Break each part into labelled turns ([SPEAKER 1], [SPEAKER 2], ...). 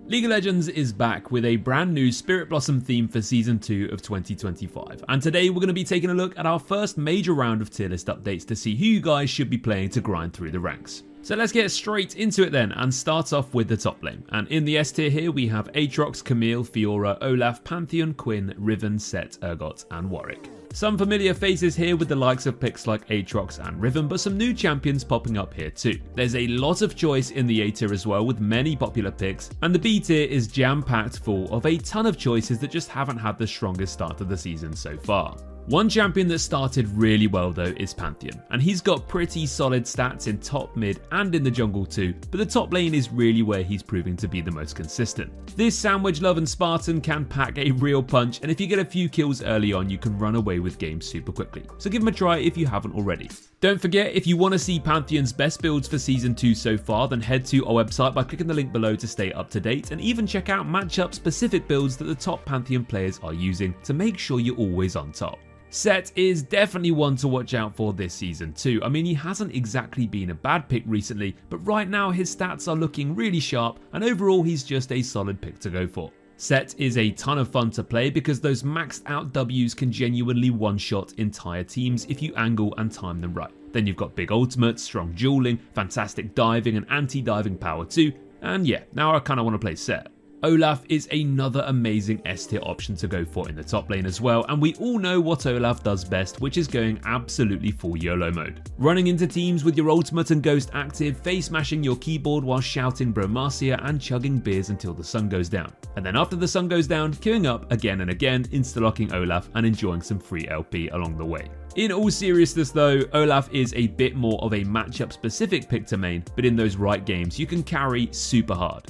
[SPEAKER 1] League of Legends is back with a brand new Spirit Blossom theme for Season 2 of 2025, and today we're going to be taking a look at our first major round of tier list updates to see who you guys should be playing to grind through the ranks. So let's get straight into it then and start off with the top lane. And in the S tier here we have Aatrox, Camille, Fiora, Olaf, Pantheon, Quinn, Riven, Sett, Urgot and Warwick. Some familiar faces here with the likes of picks like Aatrox and Riven, but some new champions popping up here too. There's a lot of choice in the A tier as well, with many popular picks, and the B tier is jam-packed full of a ton of choices that just haven't had the strongest start of the season so far. One champion that started really well though is Pantheon, and he's got pretty solid stats in top, mid and in the jungle too, but the top lane is really where he's proving to be the most consistent. This sandwich loving Spartan can pack a real punch, and if you get a few kills early on you can run away with games super quickly, so give him a try if you haven't already. Don't forget, if you want to see Pantheon's best builds for Season 2 so far, then head to our website by clicking the link below to stay up to date, and even check out matchup specific builds that the top Pantheon players are using to make sure you're always on top. Sett is definitely one to watch out for this season too. I mean, he hasn't exactly been a bad pick recently, but right now his stats are looking really sharp, and overall he's just a solid pick to go for. Sett is a ton of fun to play because those maxed out Ws can genuinely one-shot entire teams if you angle and time them right. Then you've got big ultimates, strong dueling, fantastic diving and anti-diving power too, and yeah, now I kind of want to play Sett. Olaf is another amazing S tier option to go for in the top lane as well, and we all know what Olaf does best, which is going absolutely full YOLO mode. Running into teams with your ultimate and ghost active, face smashing your keyboard while shouting Bromacia and chugging beers until the sun goes down. And then after the sun goes down, queuing up again and again, insta-locking Olaf and enjoying some free LP along the way. In all seriousness though, Olaf is a bit more of a matchup specific pick to main, but in those right games you can carry super hard.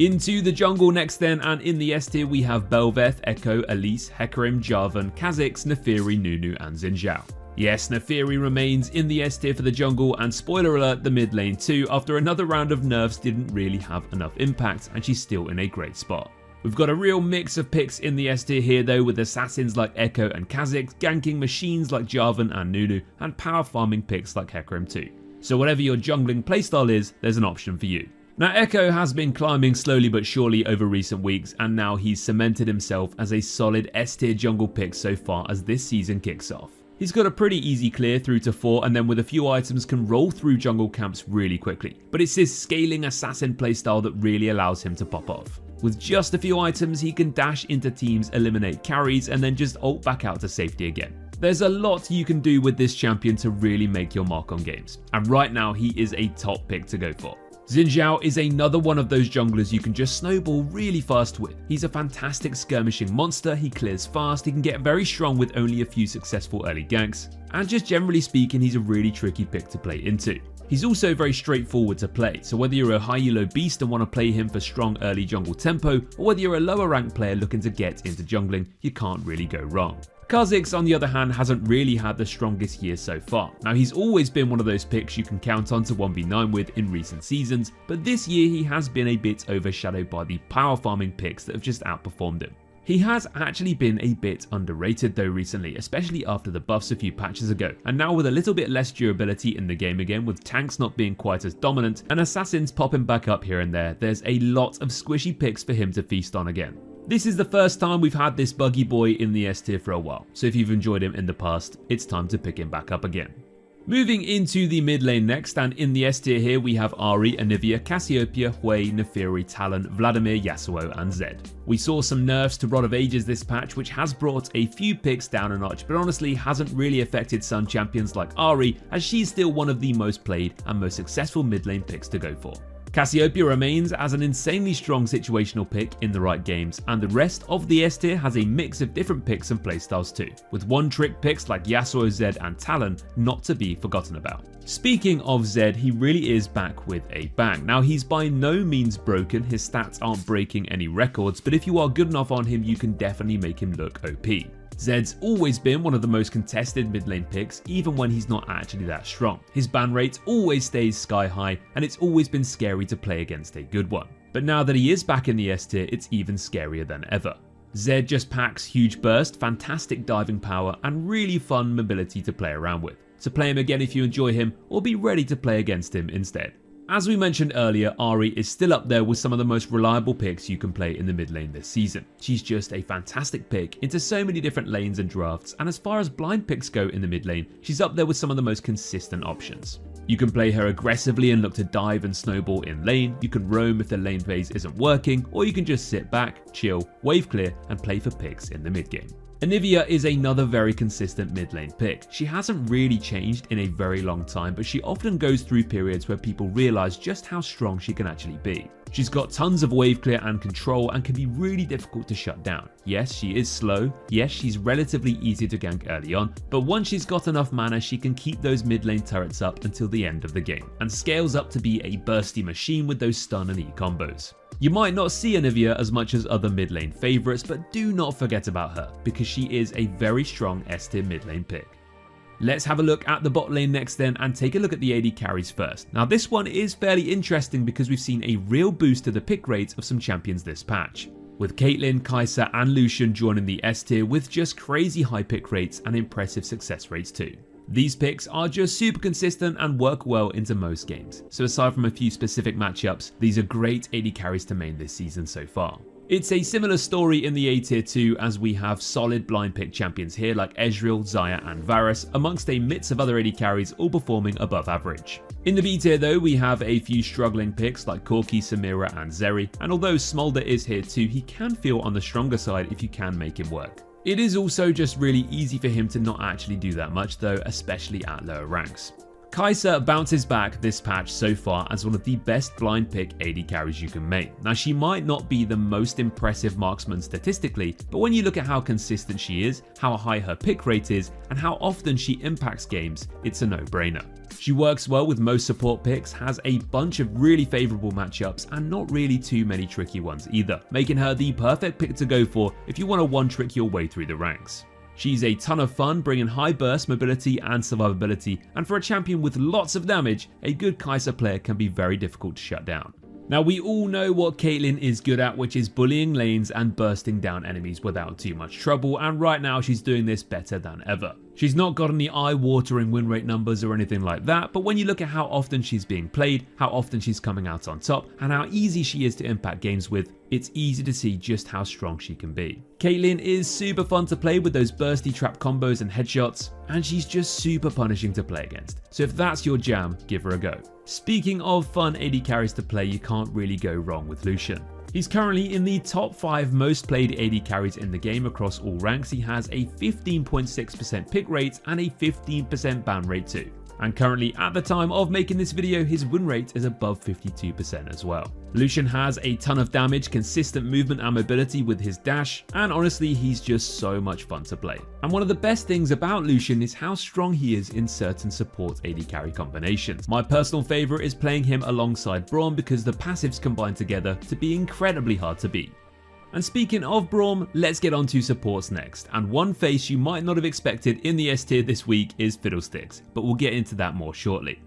[SPEAKER 1] Into the jungle next then, and in the S tier we have Bel'Veth, Ekko, Elise, Hecarim, Jarvan, Kha'Zix, Naafiri, Nunu and Xin Zhao. Yes, Naafiri remains in the S tier for the jungle, and spoiler alert, the mid lane too, after another round of nerfs didn't really have enough impact and she's still in a great spot. We've got a real mix of picks in the S tier here though, with assassins like Ekko and Kha'Zix, ganking machines like Jarvan and Nunu, and power farming picks like Hecarim too. So whatever your jungling playstyle is, there's an option for you. Now Ekko has been climbing slowly but surely over recent weeks, and now he's cemented himself as a solid S tier jungle pick so far as this season kicks off. He's got a pretty easy clear through to 4, and then with a few items can roll through jungle camps really quickly, but it's his scaling assassin playstyle that really allows him to pop off. With just a few items he can dash into teams, eliminate carries and then just ult back out to safety again. There's a lot you can do with this champion to really make your mark on games, and right now he is a top pick to go for. Xin Zhao is another one of those junglers you can just snowball really fast with. He's a fantastic skirmishing monster, he clears fast, he can get very strong with only a few successful early ganks, and just generally speaking he's a really tricky pick to play into. He's also very straightforward to play, so whether you're a high elo beast and want to play him for strong early jungle tempo, or whether you're a lower ranked player looking to get into jungling, you can't really go wrong. Kha'Zix on the other hand hasn't really had the strongest year so far. Now he's always been one of those picks you can count on to 1v9 with in recent seasons, but this year he has been a bit overshadowed by the power farming picks that have just outperformed him. He has actually been a bit underrated though recently, especially after the buffs a few patches ago, and now with a little bit less durability in the game again, with tanks not being quite as dominant and assassins popping back up here and there, there's a lot of squishy picks for him to feast on again. This is the first time we've had this buggy boy in the S tier for a while, so if you've enjoyed him in the past, it's time to pick him back up again. Moving into the mid lane next, and in the S tier here we have Ahri, Anivia, Cassiopeia, Hwei, Naafiri, Talon, Vladimir, Yasuo and Zed. We saw some nerfs to Rod of Ages this patch, which has brought a few picks down a notch, but honestly hasn't really affected some champions like Ahri, as she's still one of the most played and most successful mid lane picks to go for. Cassiopeia remains as an insanely strong situational pick in the right games, and the rest of the S tier has a mix of different picks and playstyles too, with one-trick picks like Yasuo, Zed and Talon not to be forgotten about. Speaking of Zed, he really is back with a bang. Now he's by no means broken, his stats aren't breaking any records, but if you are good enough on him you can definitely make him look OP. Zed's always been one of the most contested mid lane picks, even when he's not actually that strong. His ban rate always stays sky high, and it's always been scary to play against a good one. But now that he is back in the S tier, it's even scarier than ever. Zed just packs huge burst, fantastic diving power, and really fun mobility to play around with. So play him again if you enjoy him, or be ready to play against him instead. As we mentioned earlier, Ahri is still up there with some of the most reliable picks you can play in the mid lane this season. She's just a fantastic pick into so many different lanes and drafts, and as far as blind picks go in the mid lane, she's up there with some of the most consistent options. You can play her aggressively and look to dive and snowball in lane, you can roam if the lane phase isn't working, or you can just sit back, chill, wave clear, and play for picks in the mid game. Anivia is another very consistent mid lane pick. She hasn't really changed in a very long time, but she often goes through periods where people realise just how strong she can actually be. She's got tons of wave clear and control and can be really difficult to shut down. Yes, she is slow, yes, she's relatively easy to gank early on, but once she's got enough mana, she can keep those mid lane turrets up until the end of the game, and scales up to be a bursty machine with those stun and E combos. You might not see Anivia as much as other mid lane favourites, but do not forget about her, because she is a very strong S tier mid lane pick. Let's have a look at the bot lane next then and take a look at the AD carries first. Now this one is fairly interesting because we've seen a real boost to the pick rates of some champions this patch, with Caitlyn, Kai'Sa and Lucian joining the S tier with just crazy high pick rates and impressive success rates too. These picks are just super consistent and work well into most games, so aside from a few specific matchups, these are great AD carries to main this season so far. It's a similar story in the A tier too, as we have solid blind pick champions here like Ezreal, Xayah and Varus, amongst a mix of other AD carries all performing above average. In the B tier though, we have a few struggling picks like Corki, Samira and Zeri, and although Smolder is here too, he can feel on the stronger side if you can make him work. It is also just really easy for him to not actually do that much though, especially at lower ranks. Kai'Sa bounces back this patch so far as one of the best blind pick AD carries you can main. Now she might not be the most impressive marksman statistically, but when you look at how consistent she is, how high her pick rate is, and how often she impacts games, it's a no-brainer. She works well with most support picks, has a bunch of really favourable matchups and not really too many tricky ones either, making her the perfect pick to go for if you want to one-trick your way through the ranks. She's a ton of fun, bringing high burst, mobility and survivability, and for a champion with lots of damage, a good Kai'Sa player can be very difficult to shut down. Now we all know what Caitlyn is good at, which is bullying lanes and bursting down enemies without too much trouble, and right now she's doing this better than ever. She's not got any eye-watering win rate numbers or anything like that, but when you look at how often she's being played, how often she's coming out on top, and how easy she is to impact games with, it's easy to see just how strong she can be. Caitlyn is super fun to play with those bursty trap combos and headshots, and she's just super punishing to play against. So if that's your jam, give her a go. Speaking of fun AD carries to play, you can't really go wrong with Lucian. He's currently in the top 5 most played AD carries in the game across all ranks. He has a 15.6% pick rate and a 15% ban rate too. And currently at the time of making this video, his win rate is above 52% as well. Lucian has a ton of damage, consistent movement and mobility with his dash, and honestly he's just so much fun to play. And one of the best things about Lucian is how strong he is in certain support AD carry combinations. My personal favourite is playing him alongside Braum because the passives combine together to be incredibly hard to beat. And speaking of Braum, let's get on to supports next, and one face you might not have expected in the S tier this week is Fiddlesticks, but we'll get into that more shortly.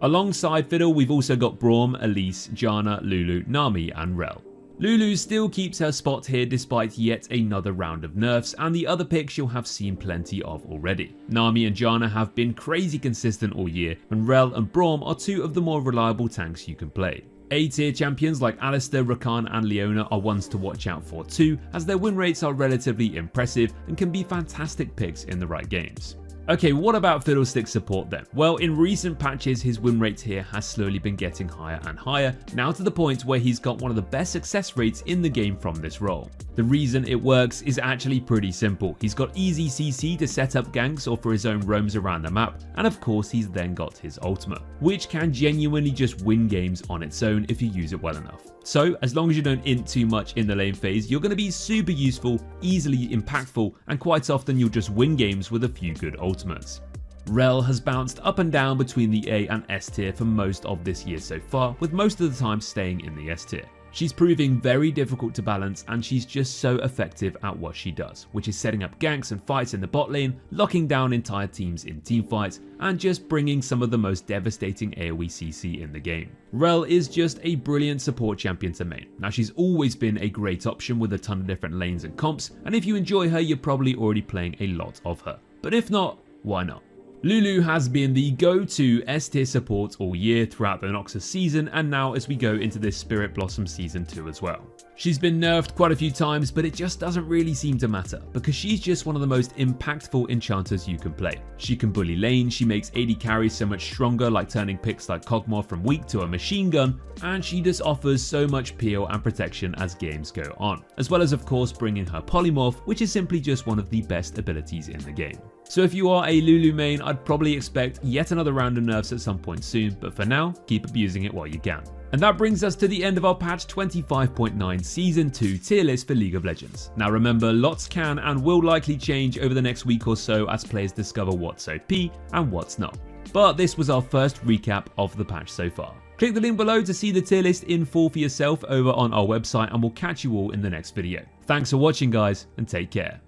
[SPEAKER 1] Alongside Fiddle, we've also got Braum, Elise, Janna, Lulu, Nami and Rell. Lulu still keeps her spot here despite yet another round of nerfs, and the other picks you'll have seen plenty of already. Nami and Janna have been crazy consistent all year, and Rell and Braum are two of the more reliable tanks you can play. A-tier champions like Alistar, Rakan and Leona are ones to watch out for too, as their win rates are relatively impressive and can be fantastic picks in the right games. Okay, what about Fiddlesticks Support then? Well, in recent patches his win rate here has slowly been getting higher and higher, now to the point where he's got one of the best success rates in the game from this role. The reason it works is actually pretty simple. He's got easy CC to set up ganks or for his own roams around the map, and of course he's then got his ultimate, which can genuinely just win games on its own if you use it well enough. So as long as you don't int too much in the lane phase, you're going to be super useful, easily impactful, and quite often you'll just win games with a few good ultimates. Rell has bounced up and down between the A and S tier for most of this year so far, with most of the time staying in the S tier. She's proving very difficult to balance, and she's just so effective at what she does, which is setting up ganks and fights in the bot lane, locking down entire teams in teamfights, and just bringing some of the most devastating AoE CC in the game. Rell is just a brilliant support champion to main. Now she's always been a great option with a ton of different lanes and comps, and if you enjoy her you're probably already playing a lot of her. But if not, why not? Lulu has been the go-to S-tier support all year throughout the Noxus season, and now as we go into this Spirit Blossom Season 2 as well. She's been nerfed quite a few times, but it just doesn't really seem to matter, because she's just one of the most impactful enchanters you can play. She can bully lane, she makes AD carries so much stronger, like turning picks like Kog'Maw from weak to a machine gun, and she just offers so much peel and protection as games go on. As well as of course bringing her Polymorph, which is simply just one of the best abilities in the game. So if you are a Lulu main, I'd probably expect yet another round of nerfs at some point soon, but for now, keep abusing it while you can. And that brings us to the end of our patch 25.9 Season 2 tier list for League of Legends. Now remember, lots can and will likely change over the next week or so as players discover what's OP and what's not. But this was our first recap of the patch so far. Click the link below to see the tier list in full for yourself over on our website, and we'll catch you all in the next video. Thanks for watching guys, and take care.